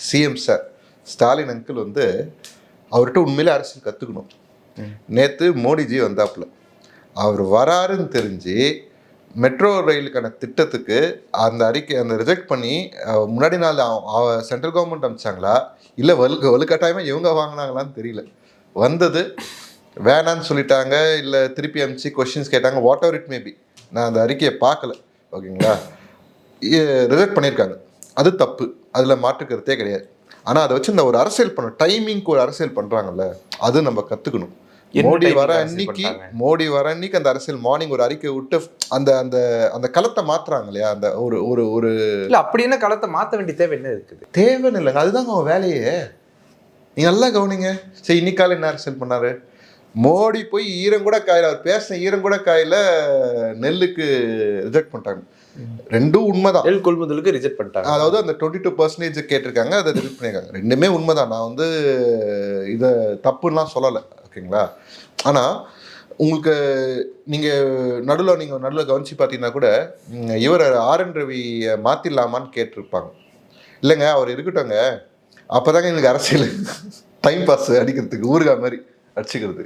CM sir Stalin uncle வந்து அவர்கிட்ட உண்மையிலே அரசியல் கற்றுக்கணும். நேற்று மோடிஜி வந்தாப்புல, அவர் வராருன்னு தெரிஞ்சு மெட்ரோ ரயிலுக்கான திட்டத்துக்கு அந்த அறிக்கை அந்த ரிஜெக்ட் பண்ணி முன்னாடி நாள் சென்ட்ரல் கவர்மெண்ட் அனுப்பிச்சாங்களா இல்லை வலுக்கட்டாயமாக இவங்க வாங்கினாங்களான்னு தெரியல. வந்தது வேணான்னு சொல்லிட்டாங்க, இல்லை திருப்பி அனுப்பிச்சு கொஸ்டின்ஸ் கேட்டாங்க, வாட் எவர் இட் மேபி. நான் அந்த அறிக்கையை பார்க்கல, ஓகேங்களா. ரிஜெக்ட் பண்ணியிருக்காங்க, அது தப்பு, அதில் மாற்றுக்கிறதே கிடையாது. ஆனால் அதை வச்சு இந்த ஒரு அரசியல் பண்ணணும், டைமிங்க்கு ஒரு அரசியல் பண்ணுறாங்கல்ல, அது நம்ம கற்றுக்கணும். மோடி வர அன்னைக்கு அந்த அரசியல் மார்னிங் ஒரு அறிக்கை விட்டு அந்த அந்த அந்த களத்தை மாத்துறாங்க இல்லையா, அந்த ஒரு ஒரு ஒரு இல்லை அப்படி என்ன களத்தை மாற்ற வேண்டிய தேவை என்ன இருக்குது? தேவைன்னு இல்லைங்க, அதுதாங்க அவன் வேலையே. நீங்கள் நல்லா கவனிங்க. சரி, இன்னைக்கால என்ன அரசியல் பண்ணாரு மோடி? போய் ஈரங்கூட காயில் அவர் பேசின ஈரங்கூட காயில் நெல்லுக்கு ரிஜெக்ட் பண்ணிட்டாங்க. ரெண்டும் உண்மைதான். நெல் கொள்முதலுக்கு ரிஜெக்ட் பண்ணிட்டாங்க. அதாவது அந்த 22% கேட்டிருக்காங்க, அதை ரிஜெக்ட் பண்ணியிருக்காங்க. ரெண்டுமே உண்மைதான். நான் வந்து இதை தப்புலாம் சொல்லலை, ஓகேங்களா. ஆனால் உங்களுக்கு நீங்கள் நடுவில் கவனிச்சு பார்த்தீங்கன்னா கூட இவர் RN ரவியை மாற்றிடலாமான்னு கேட்டிருப்பாங்க. இல்லைங்க, அவர் இருக்கட்டோங்க, அப்போ தாங்க எங்களுக்கு அரசியல் டைம் பாஸ் அடிக்கிறதுக்கு ஊறுகா மாதிரி அடிச்சுக்கிறது.